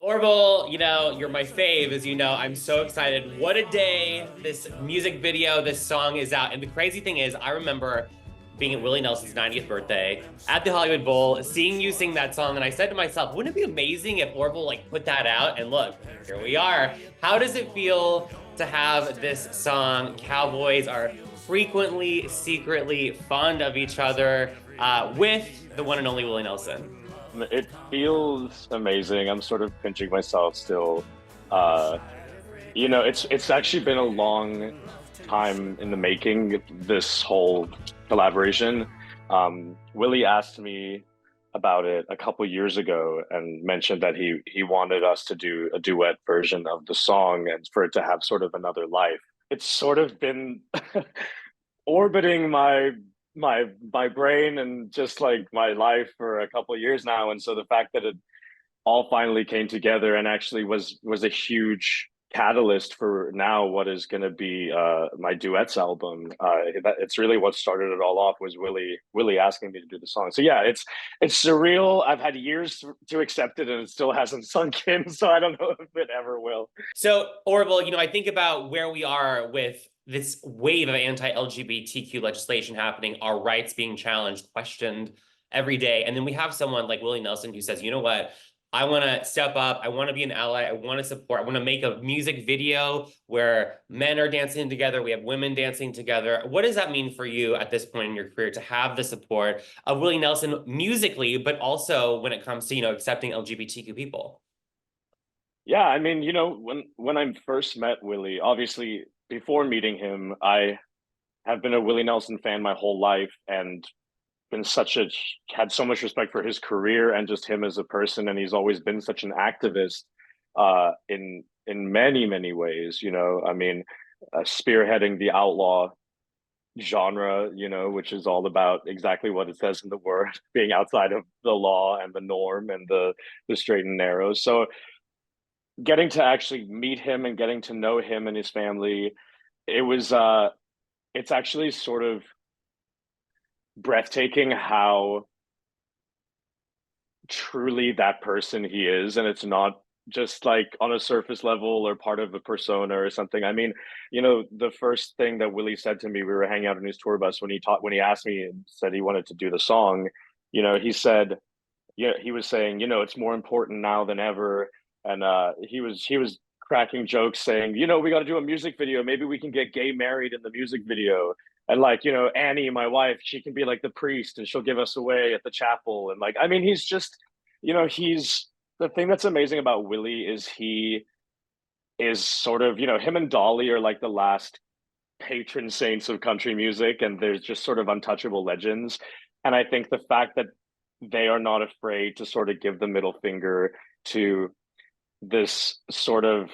Orville, you're my fave, as you know. I'm so excited. What a day. This music video, this song is out. And the crazy thing is, I remember being at Willie Nelson's 90th birthday at the Hollywood Bowl, seeing you sing that song. And I said to myself, wouldn't it be amazing if Orville put that out? And look, here we are. How does it feel to have this song? Cowboys are frequently, secretly fond of each other with the one and only Willie Nelson. It feels amazing. I'm sort of pinching myself still. Uh, it's actually been a long time in the making, this whole collaboration. Willie asked me about it a couple years ago and mentioned that he wanted us to do a duet version of the song and for it to have sort of another life. It's sort of been orbiting my brain and just like my life for a couple of years now, and so the fact that it all finally came together and actually was a huge catalyst for now what is going to be my duets album. It's really what started it all off, was Willie asking me to do the song. So yeah, it's surreal. I've had years to accept it and it still hasn't sunk in, so I don't know if it ever will. So, Orville, I think about where we are with this wave of anti-LGBTQ legislation happening, our rights being challenged, questioned every day. And then we have someone like Willie Nelson who says, you know what? I want to step up. I want to be an ally. I want to support. I want to make a music video where men are dancing together. We have women dancing together. What does that mean for you at this point in your career to have the support of Willie Nelson musically, but also when it comes to, accepting LGBTQ people? Yeah, I mean, when I first met Willie, obviously before meeting him, I have been a Willie Nelson fan my whole life and been had so much respect for his career and just him as a person, and he's always been such an activist in many ways. I mean, spearheading the outlaw genre, which is all about exactly what it says in the word, being outside of the law and the norm and the straight and narrow. So getting to actually meet him and getting to know him and his family, it's actually sort of breathtaking how truly that person he is, and it's not just like on a surface level or part of a persona or something. I mean, the first thing that Willie said to me, we were hanging out in his tour bus when he asked me and said he wanted to do the song, he said, yeah, he was saying, it's more important now than ever. And he was cracking jokes saying, we got to do a music video. Maybe we can get gay married in the music video. And like, Annie, my wife, she can be like the priest and she'll give us away at the chapel. And like, I mean, he's just, he's the thing that's amazing about Willie is he is sort of, him and Dolly are like the last patron saints of country music, and there's just sort of untouchable legends. And I think the fact that they are not afraid to sort of give the middle finger to this sort of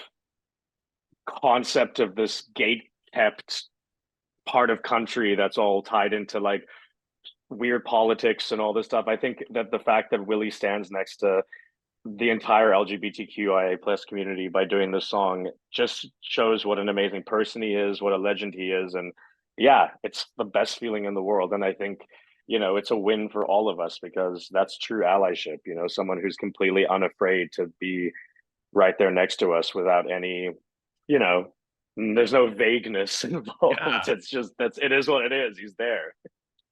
concept of this gate kept part of country that's all tied into like weird politics and all this stuff. I think that the fact that Willie stands next to the entire LGBTQIA plus community by doing this song just shows what an amazing person he is, what a legend he is. And yeah, it's the best feeling in the world. And I think, it's a win for all of us because that's true allyship, someone who's completely unafraid to be right there next to us without any, there's no vagueness involved. Yeah. It is what it is. He's there.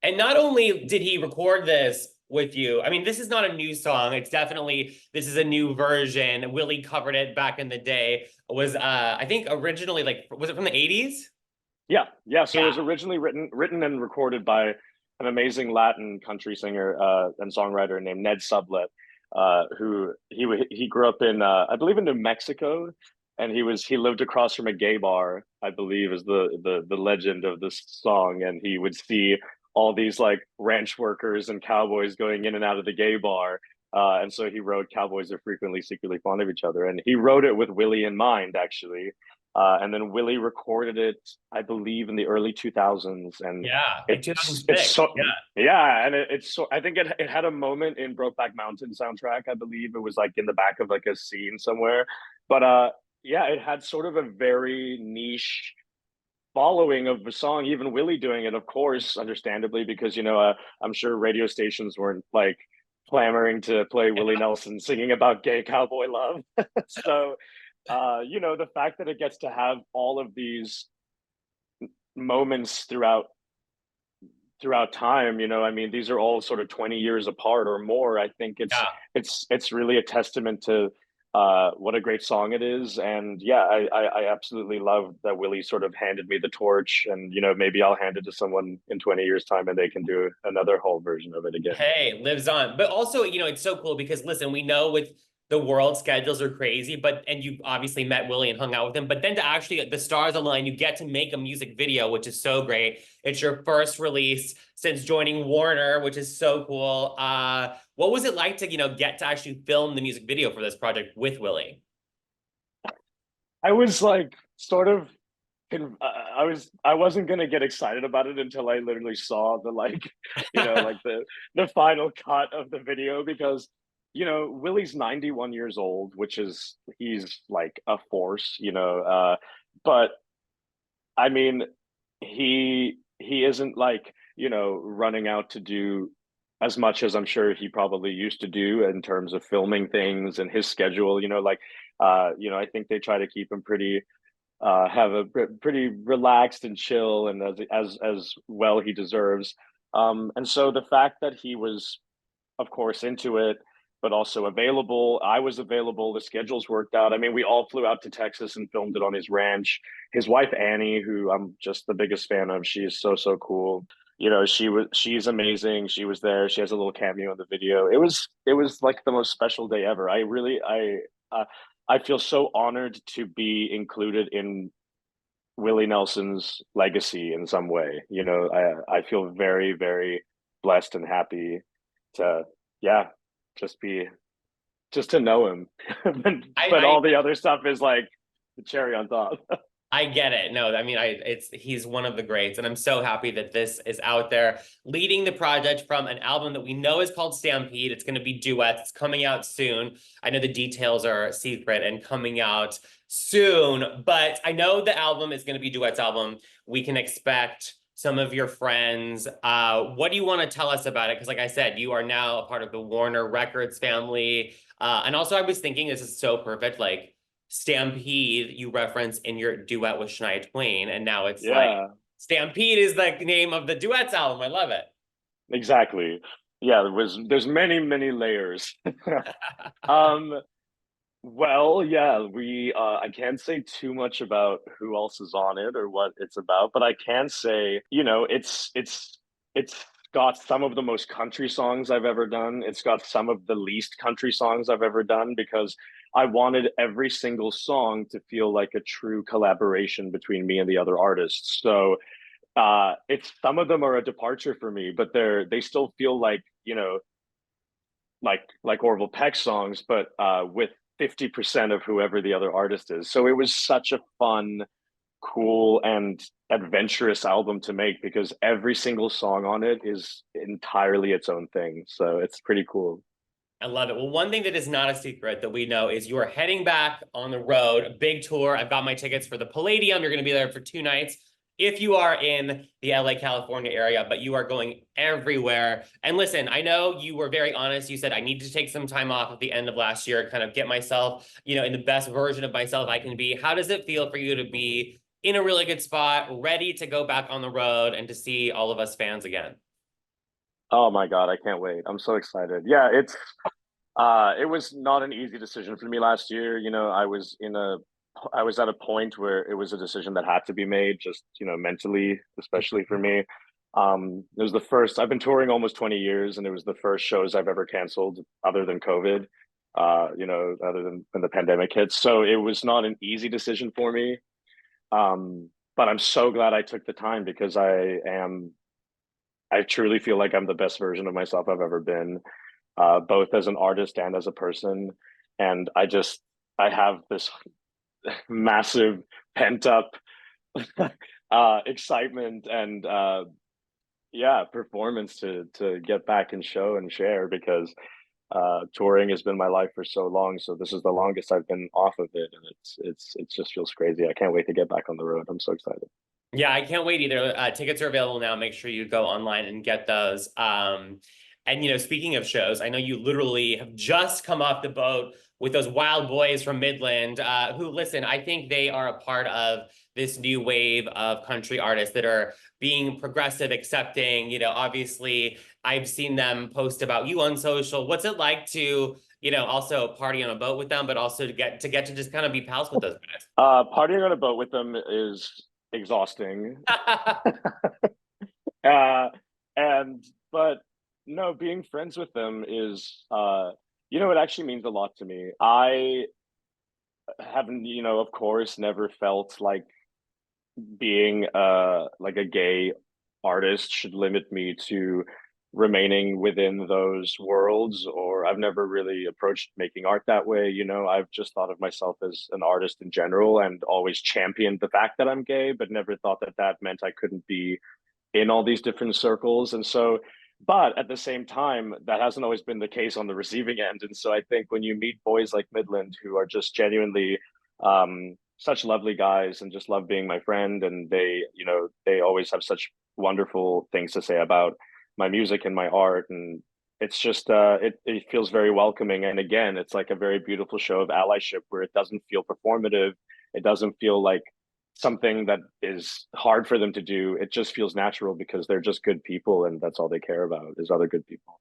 And not only did he record this with you, I mean, this is not a new song. This is a new version. Willie covered it back in the day. It was, I think originally, was it from the 80s? Yeah. Yeah. So it was originally written and recorded by an amazing Latin country singer and songwriter named Ned Sublette, who he grew up in, I believe in New Mexico, and he lived across from a gay bar, I believe is the legend of this song, and he would see all these like ranch workers and cowboys going in and out of the gay bar. And so he wrote Cowboys Are Frequently Secretly Fond of Each Other. And he wrote it with Willie in mind, actually. And then Willie recorded it, I believe, in the early 2000s. And yeah, like 2006. it's so, yeah. yeah. And it's so, I think it had a moment in Brokeback Mountain soundtrack. I believe it was like in the back of like a scene somewhere. But yeah, it had sort of a very niche following of the song, even Willie doing it, of course, understandably, because I'm sure radio stations weren't like clamoring to play Willie Nelson singing about gay cowboy love. So, you know, the fact that it gets to have all of these moments throughout time, you know, I mean, these are all sort of 20 years apart or more. I think Yeah. it's really a testament to what a great song it is. And yeah, I absolutely love that Willie sort of handed me the torch, and you know, maybe I'll hand it to someone in 20 years time and they can do another whole version of it again. Hey, lives on. But also, it's so cool because listen, we know with the world schedules are crazy, but and you obviously met Willie and hung out with him, but then to actually the stars align, you get to make a music video, which is so great. It's your first release since joining Warner, which is so cool. What was it like to, get to actually film the music video for this project with Willie? I was like sort of I wasn't gonna get excited about it until I literally saw the like, you know, like the final cut of the video, because you know, Willie's 91 years old, which is he's like a force, you know, but I mean, he isn't like, you know, running out to do as much as I'm sure he probably used to do in terms of filming things and his schedule, you know, like you know, I think they try to keep him pretty have a pretty relaxed and chill, and as well he deserves. And so the fact that he was, of course, into it, but also available. I was available. The schedules worked out. I mean, we all flew out to Texas and filmed it on his ranch. His wife Annie, who I'm just the biggest fan of, she is so cool. You know, she's amazing. She was there. She has a little cameo in the video. It was like the most special day ever. I feel so honored to be included in Willie Nelson's legacy in some way. You know, I feel very blessed and happy to, yeah, just be just to know him. But I all the other stuff is like the cherry on top. I get it. No, I mean, he's one of the greats, and I'm so happy that this is out there, leading the project from an album that we know is called Stampede. It's going to be duets. It's coming out soon. I know the details are secret and coming out soon, but I know the album is going to be duets album. We can expect some of your friends. What do you want to tell us about it? Because, like I said, you are now a part of the Warner Records family. And also, I was thinking this is so perfect, like. Stampede you reference in your duet with Shania Twain, and now it's like Yeah, Stampede is the name of the duets album. I love it. exactly. Yeah, there's many layers. um well, yeah, we I can't say too much about who else is on it or what it's about, but I can say, you know, it's got some of the most country songs I've ever done. It's got some of the least country songs I've ever done, because I wanted every single song to feel like a true collaboration between me and the other artists. So it's some of them are a departure for me, but they still feel like, you know, like Orville Peck songs, but with 50% of whoever the other artist is. So it was such a fun, cool, and adventurous album to make, because every single song on it is entirely its own thing. So it's pretty cool. I love it. Well, one thing that is not a secret that we know is you are heading back on the road, a big tour. I've got my tickets for the Palladium. You're going to be there for 2 nights if you are in the LA, California area, but you are going everywhere. And listen, I know you were very honest. You said, I need to take some time off at the end of last year, kind of get myself, in the best version of myself I can be. How does it feel for you to be in a really good spot, ready to go back on the road and to see all of us fans again? Oh my God, I can't wait. I'm so excited. Yeah, it was not an easy decision for me last year. You know, I was at a point where it was a decision that had to be made, just, you know, mentally, especially for me. It was the first, I've been touring almost 20 years, and it was the first shows I've ever canceled other than COVID, you know, other than when the pandemic hit. So it was not an easy decision for me. But I'm so glad I took the time, because I truly feel like I'm the best version of myself I've ever been, both as an artist and as a person. And I have this massive pent up excitement and yeah, performance to get back and show and share, because touring has been my life for so long. So this is the longest I've been off of it, and it just feels crazy. I can't wait to get back on the road. I'm so excited. Yeah, I can't wait either. Tickets are available now. Make sure you go online and get those. And, you know, speaking of shows, I know you literally have just come off the boat with those wild boys from Midland, who, listen, I think they are a part of this new wave of country artists that are being progressive, accepting. You know, obviously, I've seen them post about you on social. What's it like to, you know, also party on a boat with them, but also to get to just kind of be pals with those Partying on a boat with them is exhausting. guys? Uh, and but no, being friends with them is you know, it actually means a lot to me. I haven't, you know, of course, never felt like being like a gay artist should limit me to remaining within those worlds, or I've never really approached making art that way. You know, I've just thought of myself as an artist in general and always championed the fact that I'm gay, but never thought that that meant I couldn't be in all these different circles. And so, but at the same time, that hasn't always been the case on the receiving end. And so I think when you meet boys like Midland who are just genuinely such lovely guys and just love being my friend, and they, you know, they always have such wonderful things to say about my music and my art, and it's just it feels very welcoming. And again, it's like a very beautiful show of allyship where it doesn't feel performative, it doesn't feel like something that is hard for them to do. It just feels natural because they're just good people, and that's all they care about is other good people.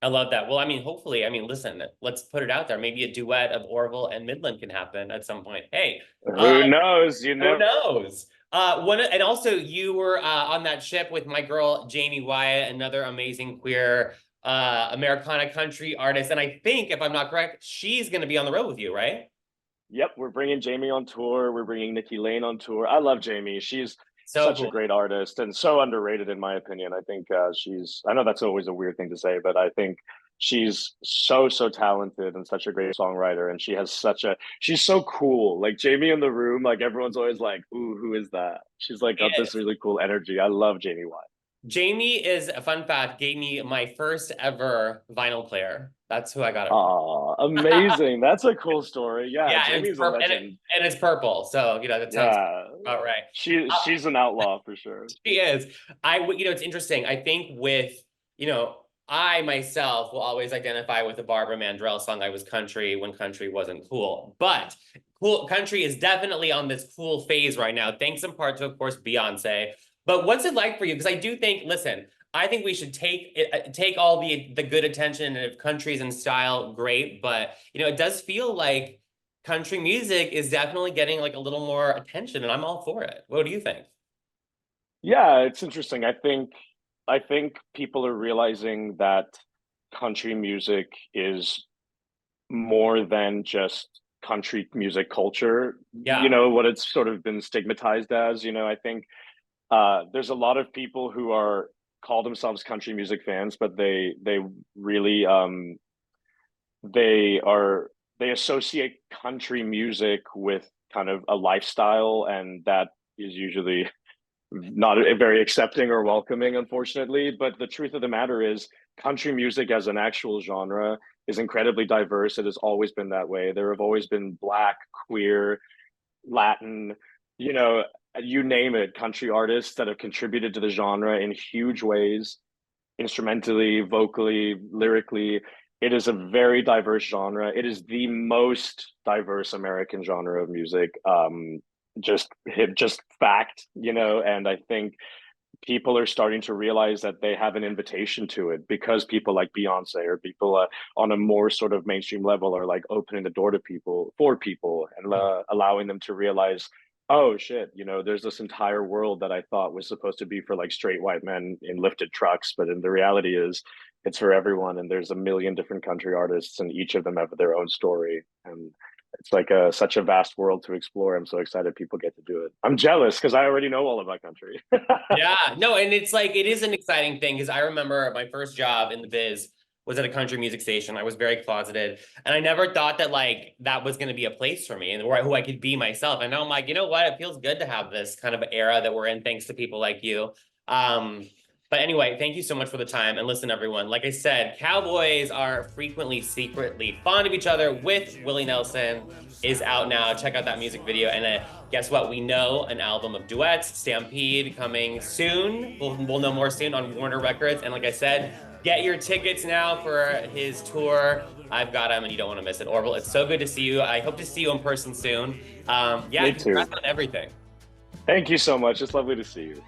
I love that. Well, I mean, hopefully, I mean, listen, let's put it out there. Maybe a duet of Orville and Midland can happen at some point. Hey, Who knows? You who know. knows? And also you were on that ship with my girl Jamie Wyatt, another amazing queer Americana country artist. And I think, if I'm not correct, she's going to be on the road with you, right? Yep, we're bringing Jamie on tour. We're bringing Nikki Lane on tour. I love Jamie. She's So such a cool. great artist and so underrated in my opinion. I think she's, I know that's always a weird thing to say, but I think she's so talented and such a great songwriter. And she has such a, she's so cool. Like Jamie in the room, like everyone's always like, ooh, who is that? She's like got this really cool energy. I love Jamie White. Jamie is, a fun fact, gave me my first ever vinyl player. That's who I got it from. Oh, amazing. That's a cool story. Yeah, Yeah, Jamie's a legend. and it's purple. So, you know, that sounds Yeah, about right. she's an outlaw for sure. She is. You know, it's interesting. I think with, you know, I myself will always identify with the Barbara Mandrell song, I Was Country when country wasn't cool. But cool country is definitely on this cool phase right now, thanks in part to, of course, Beyonce. But what's it like for you? Because I do think, listen, I think we should take all the good attention, and if country's in style, great. But, you know, it does feel like country music is definitely getting like a little more attention, and I'm all for it. What do you think? Yeah, it's interesting. I think people are realizing that country music is more than just country music culture, you Yeah. know, what it's sort of been stigmatized as. You know, I think there's a lot of people who are call themselves country music fans, but they really they are they associate country music with kind of a lifestyle, and that is usually not very accepting or welcoming, unfortunately. But the truth of the matter is, country music as an actual genre is incredibly diverse. It has always been that way. There have always been Black, queer, Latin, you know, you name it, country artists that have contributed to the genre in huge ways, instrumentally, vocally, lyrically. It is a very diverse genre. It is the most diverse American genre of music. Just fact, you know, and I think people are starting to realize that they have an invitation to it because people like Beyonce or people on a more sort of mainstream level are like opening the door to people for people and allowing them to realize, oh shit, you know, there's this entire world that I thought was supposed to be for like straight white men in lifted trucks, but in the reality is it's for everyone, and there's a million different country artists and each of them have their own story, and it's like such a vast world to explore. I'm so excited people get to do it. I'm jealous because I already know all about country. Yeah, no, and it's like, it is an exciting thing because I remember my first job in the biz was at a country music station. I was very closeted, and I never thought that like that was going to be a place for me and where who I could be myself. And now I'm like, you know what? It feels good to have this kind of era that we're in, thanks to people like you. But anyway, thank you so much for the time. And listen, everyone, like I said, cowboys are frequently secretly fond of each other with Willie Nelson is out now. Check out that music video. And guess what? We know an album of duets, Stampede, coming soon. We'll know more soon on Warner Records. And like I said, Get your tickets now for his tour. I've got them and you don't want to miss it. Orville, it's so good to see you. I hope to see you in person soon. Yeah, Me too. congrats on everything. Thank you so much. It's lovely to see you.